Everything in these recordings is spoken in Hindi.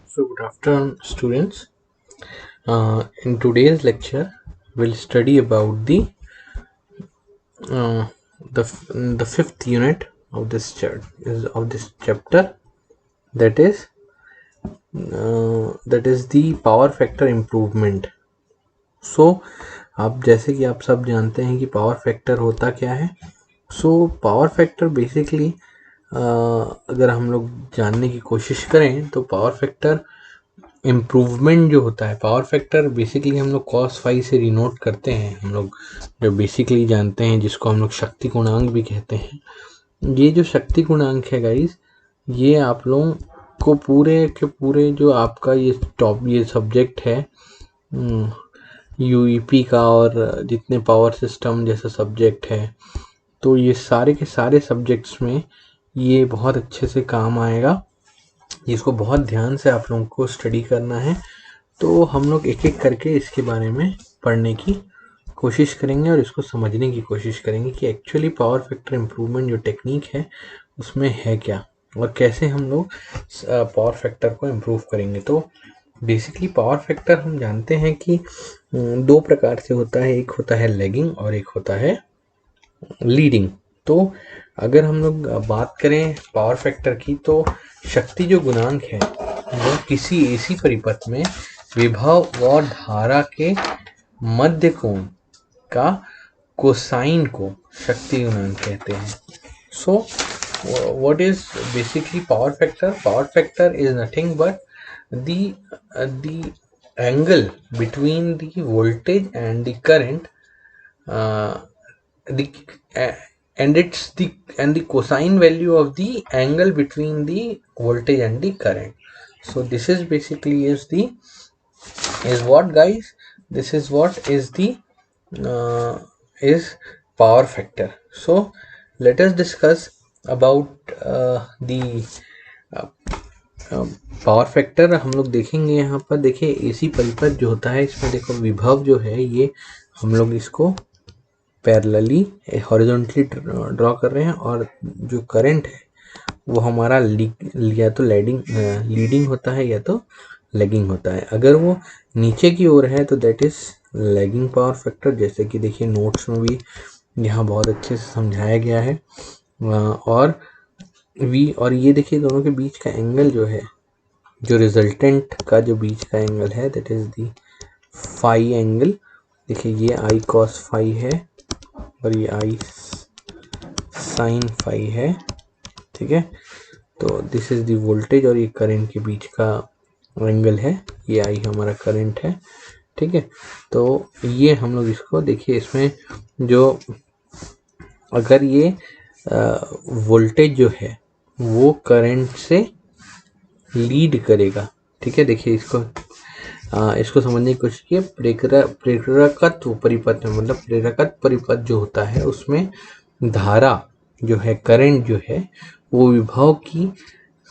So good afternoon, students. In today's lecture, we'll study about uh, the fifth unit of this chapter. That is the power factor improvement. So आप जैसे कि आप सब जानते हैं कि पावर फैक्टर होता क्या है. सो पावर फैक्टर बेसिकली अगर हम लोग जानने की कोशिश करें तो पावर फैक्टर इम्प्रूवमेंट जो होता है, पावर फैक्टर बेसिकली हम लोग कॉस फाई से डिनोट करते हैं. हम लोग जो बेसिकली जानते हैं, जिसको हम लोग शक्ति गुणांक भी कहते हैं. ये जो शक्ति गुणांक है गाइस, ये आप लोगों को पूरे के पूरे जो आपका ये सब्जेक्ट है यूईपी का, और जितने पावर सिस्टम जैसा सब्जेक्ट है, तो ये सारे के सारे सब्जेक्ट्स में ये बहुत अच्छे से काम आएगा. इसको बहुत ध्यान से आप लोगों को स्टडी करना है. तो हम लोग एक एक करके इसके बारे में पढ़ने की कोशिश करेंगे और इसको समझने की कोशिश करेंगे कि एक्चुअली पावर फैक्टर इम्प्रूवमेंट जो टेक्निक है उसमें है क्या, और कैसे हम लोग पावर फैक्टर को इम्प्रूव करेंगे. तो बेसिकली पावर फैक्टर हम जानते हैं कि दो प्रकार से होता है. एक होता है लैगिंग और एक होता है लीडिंग. तो अगर हम लोग बात करें पावर फैक्टर की, तो शक्ति जो गुणांक है वो किसी ऐसी परिपथ में विभव और धारा के मध्य कोण का कोसाइन को शक्ति गुणांक कहते हैं. So what is basically power factor? Power factor is nothing but the angle between the voltage and the current, the and the cosine value of the angle between the voltage and the current. So this is basically is what guys, this is what is the is power factor. So let us discuss about the power factor. हम लोग देखेंगे यहाँ पर. देखिए एसी परिपथ जो होता है, इसमें देखो विभव जो है ये हम लोग इसको पैरेलली हॉरिजॉन्टली ड्रॉ कर रहे हैं, और जो करंट है वो हमारा या तो लीडिंग होता है या तो लैगिंग होता है. अगर वो नीचे की ओर है तो that is lagging power factor, जैसे कि देखिए नोट्स में भी यहाँ बहुत अच्छे से समझाया गया है. और ये देखिए दोनों के बीच का एंगल जो है, जो रिजल्टेंट का जो बीच का एंगल है, that is the phi angle. देखिए ये आई कॉस फाई है और ये आई साइन फाई है. ठीक है, तो दिस इज दी वोल्टेज, और ये करंट के बीच का एंगल है. ये आई हमारा करंट है. ठीक है, तो ये हम लोग इसको देखिए, इसमें जो अगर ये वोल्टेज जो है वो करंट से लीड करेगा. ठीक है, देखिए इसको समझने की कोशिश कीजिए. प्रेरकत्व परिपथ में, मतलब प्रेरकत्व परिपथ जो होता है उसमें धारा जो है, करंट जो है, वो विभव की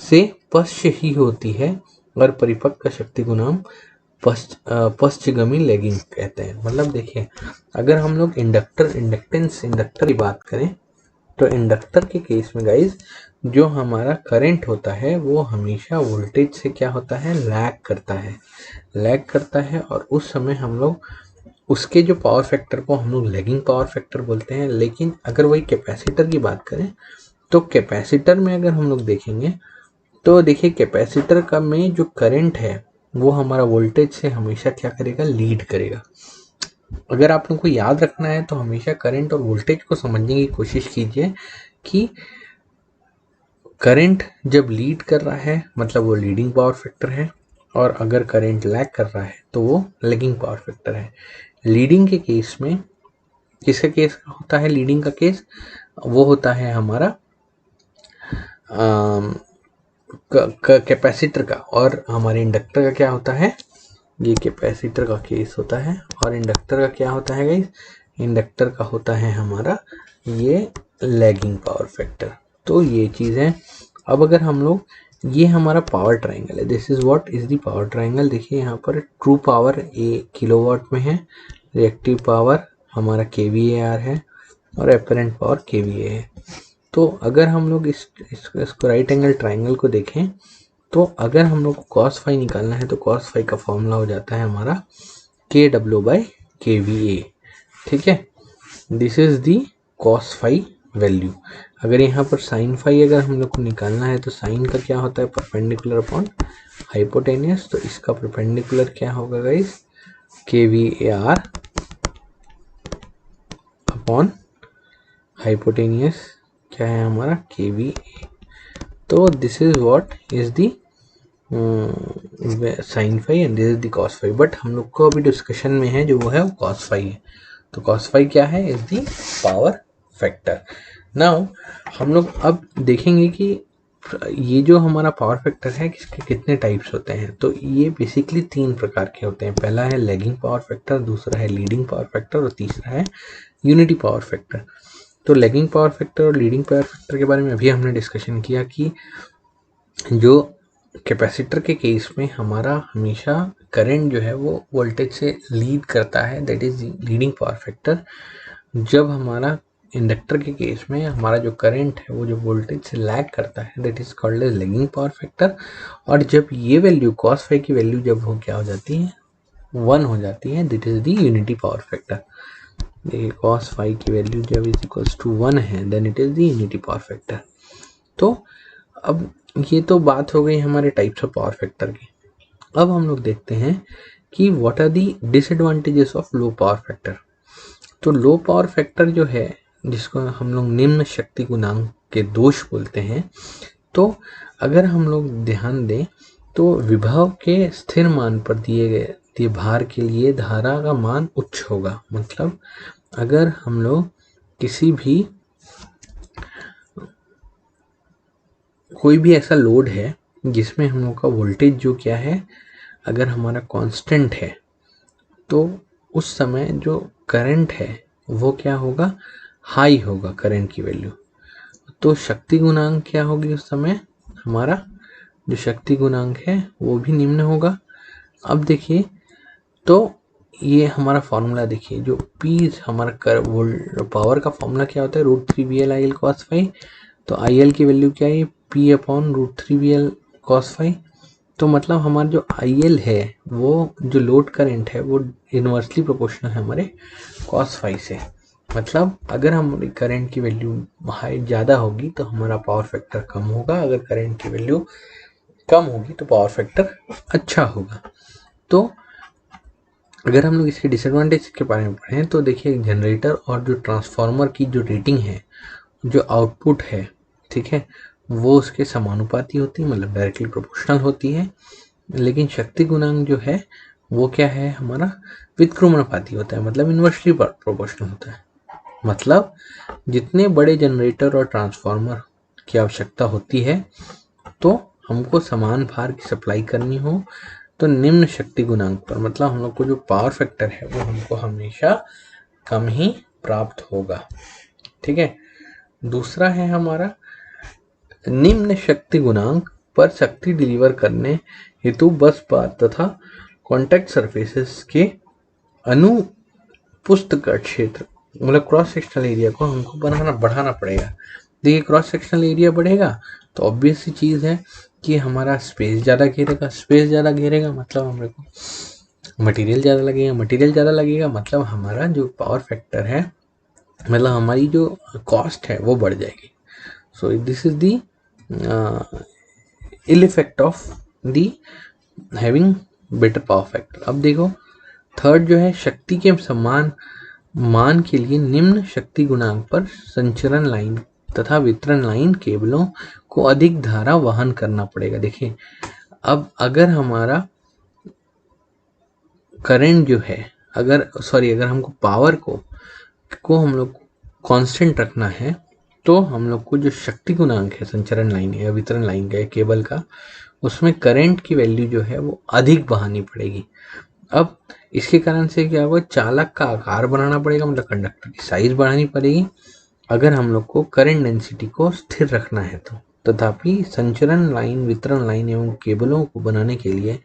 से पश्च ही होती है, और परिपथ का शक्ति गुणांक पश्चगामी लैगिंग कहते हैं. मतलब देखिए अगर हम लोग इंडक्टर की बात करें, तो इंडक्टर के केस में गाइज जो हमारा करंट होता है वो हमेशा वोल्टेज से क्या होता है, लैग करता है. और उस समय हम लोग उसके जो पावर फैक्टर को हम लोग लैगिंग पावर फैक्टर बोलते हैं. लेकिन अगर वही कैपेसिटर की बात करें, तो कैपेसिटर में अगर हम लोग देखेंगे तो देखिए कैपेसिटर का में जो करंट है वो हमारा वोल्टेज से हमेशा क्या करेगा, लीड करेगा. अगर आप लोगों को याद रखना है तो हमेशा करंट और वोल्टेज को समझने की कोशिश कीजिए कि करंट जब लीड कर रहा है मतलब वो लीडिंग पावर फैक्टर है, और अगर करंट लैग कर रहा है तो वो लैगिंग पावर फैक्टर है. लीडिंग के केस में किसका केस होता है? लीडिंग का केस वो होता है हमारा कैपेसिटर का, और हमारे इंडक्टर का क्या होता है, ये कैपेसिटर का केस होता है. और इंडक्टर का क्या होता है गाइस? इंडक्टर का होता है हमारा ये लैगिंग पावर फैक्टर. तो ये चीज़ है. अब अगर हम लोग, ये हमारा पावर ट्रायंगल है, this is what is the power triangle. देखिए यहाँ पर ट्रू पावर ए किलोवाट में है, रिएक्टिव पावर हमारा केवीएआर है, और एपरेंट पावर केवीए है. तो अगर हम लोग इसको राइट एंगल ट्रायंगल को देखें, तो अगर हम लोग को cos फाई निकालना है तो cos फाई का फॉर्मूला हो जाता है हमारा cos फाई निकालना है तो cos फाई का फॉर्मूला हो जाता है हमारा KW/kVA। ठीक है, this is the cos phi value. अगर यहाँ पर sin फाई अगर हम लोग को निकालना है तो sin का क्या होता है, परपेंडिकुलर अपॉन हाइपोटेनियस। तो इसका परपेंडिकुलर क्या होगा गाइस, KVAR अपॉन हाइपोटेनियस क्या है हमारा KVA। तो this is what is the sine phi and this is the cos phi. But हम लोग को अभी डिस्कशन में है जो वो है वो cos फाई है। तो cos फाई क्या है, is the power factor. Now हम लोग अब देखेंगे कि ये जो हमारा पावर फैक्टर है इसके कितने टाइप्स होते हैं। तो ये बेसिकली 3 प्रकार के होते हैं। पहला है लैगिंग पावर फैक्टर, दूसरा है लीडिंग पावर फैक्टर और तीसरा है यूनिटी पावर फैक्टर। तो लैगिंग पावर फैक्टर और लीडिंग पावर फैक्टर के बारे में अभी हमने डिस्कशन किया कि जो कैपेसिटर के केस में हमारा हमेशा करंट जो है वो वोल्टेज से लीड करता है, that is leading power factor. जब हमारा इंडक्टर के केस में हमारा जो करंट है वो जो वोल्टेज से लैग करता है, that is called as lagging power factor. और जब ये वैल्यू cos फाई की वैल्यू जब वो क्या हो जाती है, 1 हो जाती है, that is the unity power factor. देखिए cos फाई की वैल्यू जब इज इक्वल्स टू 1 है, then it is the unity power factor. तो अब ये तो बात हो गई हमारे टाइप्स ऑफ पावर फैक्टर की। अब हम लोग देखते हैं कि what are the disadvantages of low power factor. तो लो पावर फैक्टर जो है जिसको हम लोग निम्न शक्ति गुणांक के दोष बोलते हैं, तो अगर हम लोग ध्यान दें तो विभव के स्थिर मान पर दिए भार के लिए धारा का मान उच्च होगा। मतलब अगर हम लोग किसी भी कोई भी ऐसा लोड है जिसमें हम लोग का वोल्टेज जो क्या है अगर हमारा कांस्टेंट है, तो उस समय जो करंट है वो क्या होगा, हाई होगा करंट की वैल्यू। तो शक्ति गुणांक क्या होगी उस समय, हमारा जो शक्ति गुणांक है वो भी निम्न होगा। अब देखिए तो ये हमारा फॉर्मूला देखिए, जो P हमारा पावर का फॉर्मूला क्या होता है, √3VL cos फाई। तो IL की वैल्यू क्या है, P/√3VL cos फाई। तो मतलब हमारा जो IL है वो जो लोड करंट है वो इनवर्सली प्रोपोर्शनल है हमारे cos फाई से। मतलब अगर हमारी करंट की वैल्यू हाई ज़्यादा होगी तो हमारा पावर फैक्टर कम होगा, अगर करंट की वैल्यू कम होगी तो पावर फैक्टर अच्छा होगा। तो अगर हम लोग इसके डिसएडवांटेज के बारे में पढ़ें तो देखिए जनरेटर और जो ट्रांसफार्मर की जो रेटिंग है, जो आउटपुट है, ठीक है, वो उसके समानुपाती होती है, मतलब डायरेक्टली प्रोपोर्शनल होती है। लेकिन शक्ति गुणांक जो है वो क्या है हमारा व्युत्क्रमानुपाती होता है, मतलब इन्वर्सली प्रोपोर्शनल होता है। मतलब जितने बड़े जनरेटर और ट्रांसफार्मर की आवश्यकता होती है तो हमको समान भार की सप्लाई करनी हो तो निम्न शक्ति गुणांक पर, मतलब हम लोग को जो पावर फैक्टर है वो हमको हमेशा कम ही प्राप्त होगा। ठीक है, दूसरा है हमारा निम्न शक्ति गुणांक पर शक्ति डिलीवर करने हेतु बस बार तथा कॉन्टैक्ट सरफेसेस के अनुपुस्त का क्षेत्र, मतलब क्रॉस सेक्शनल एरिया को हमको बढ़ाना पड़ेगा। देखिए क्रॉस सेक्शनल एरिया बढ़ेगा तो ऑब्वियस सी चीज़ है कि हमारा स्पेस ज़्यादा घेरेगा, मतलब हमारे को मटेरियल ज़्यादा लगेगा, मतलब हमारा जो पावर फैक्टर है, मतलब हमारी जो कॉस्ट है वो बढ़ जाएगी। So this is the ill effect of the having better power factor. अब देखो थर्ड जो है, शक्ति के समान मान के लिए निम्न शक्ति गुणांक पर संचरण लाइन तथा वितरण लाइन केबलों को अधिक धारा वहन करना पड़ेगा। देखिए अब अगर हमारा करंट जो है, अगर हमको पावर को हम लोग कांस्टेंट रखना है तो हम लोग को जो शक्ति गुणांक है संचरण लाइन या वितरण लाइन का केबल का, उसमें करंट की वैल्यू जो है वो अधिक बहानी पड़ेगी। अब इसके कारण से क्या होगा, चालक का आकार बनाना पड़ेगा, मतलब कंडक्टर की साइज बढ़ानी पड़ेगी अगर हम लोग को करंट डेंसिटी को स्थिर रखना है तो। तथापि संचरण लाइन, वितरण लाइन एवं केबलों को बनाने के लिए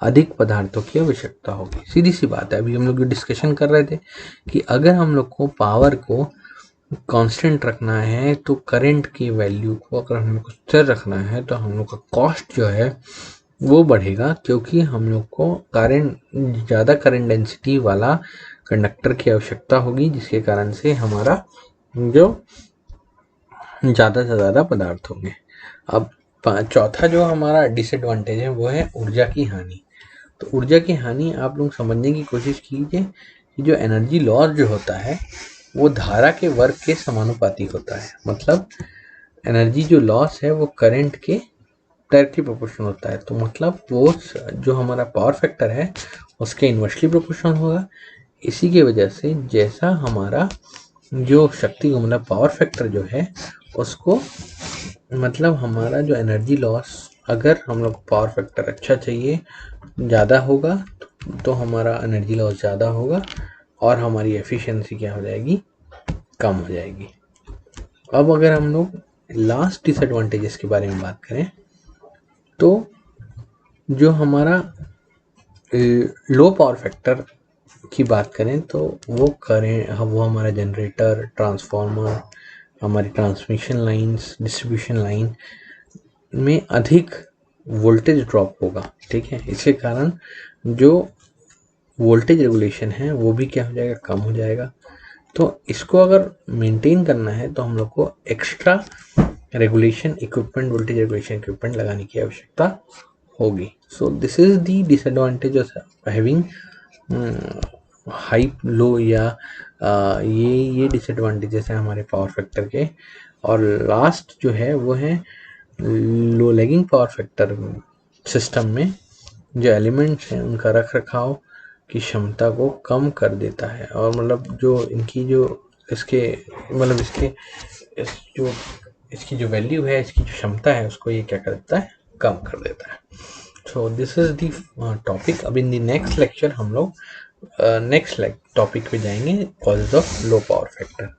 अधिक पदार्थों की आवश्यकता होगी। सीधी सी बात है, अभी हम लोग जो डिस्कशन कर रहे थे कि अगर हम लोग को पावर को कांस्टेंट रखना है तो करंट की वैल्यू को अगर हम लोग को स्थिर रखना है तो हम लोग का कॉस्ट जो है वो बढ़ेगा, क्योंकि हम लोग को ज़्यादा करंट डेंसिटी वाला कंडक्टर की आवश्यकता होगी, जिसके कारण से हमारा जो ज़्यादा से ज़्यादा पदार्थ होंगे। अब चौथा जो हमारा डिसएडवांटेज है वो है ऊर्जा की हानि। तो ऊर्जा की हानि आप लोग समझने की कोशिश कीजिए कि जो एनर्जी लॉस जो होता है वो धारा के वर्ग के समानुपाती होता है। मतलब एनर्जी जो लॉस है वो करंट के डायरेक्टली प्रोपोर्शनल होता है। तो मतलब वो जो हमारा पावर फैक्टर है उसके इन्वर्सली प्रोपोर्शनल होगा। इसी की वजह से जैसा हमारा जो शक्ति को मतलब पावर फैक्टर जो है उसको मतलब हमारा जो एनर्जी लॉस, अगर हम लोग पावर फैक्टर अच्छा चाहिए ज़्यादा होगा तो हमारा एनर्जी लॉस ज़्यादा होगा और हमारी एफिशिएंसी क्या हो जाएगी, कम हो जाएगी। अब अगर हम लोग लास्ट डिसएडवांटेजेस के बारे में बात करें तो जो हमारा लो पावर फैक्टर की बात करें तो वो हमारा जनरेटर, ट्रांसफार्मर, हमारी ट्रांसमिशन लाइंस, डिस्ट्रीब्यूशन लाइन में अधिक वोल्टेज ड्रॉप होगा। ठीक है, इसके कारण जो वोल्टेज रेगुलेशन है वो भी क्या हो जाएगा, कम हो जाएगा। तो इसको अगर मेंटेन करना है तो हम लोग को extra regulation equipment, voltage regulation equipment लगाने की आवश्यकता होगी। सो this is the disadvantage of having high low या ये डिसएडवांटेजेस हैं हमारे पावर फैक्टर के। और लास्ट जो है वो है लो लैगिंग पावर फैक्टर सिस्टम में जो एलिमेंट्स हैं उनका रख रखाव की क्षमता को कम कर देता है। और मतलब जो इनकी जो इसके मतलब इसकी जो वैल्यू है, इसकी जो क्षमता है उसको ये क्या कर देता है, कम कर देता है। सो दिस इज दी टॉपिक। अब इन दी नेक्स्ट लेक्चर हम लोग नेक्स्ट टॉपिक पे जाएंगे, causes of low power factor.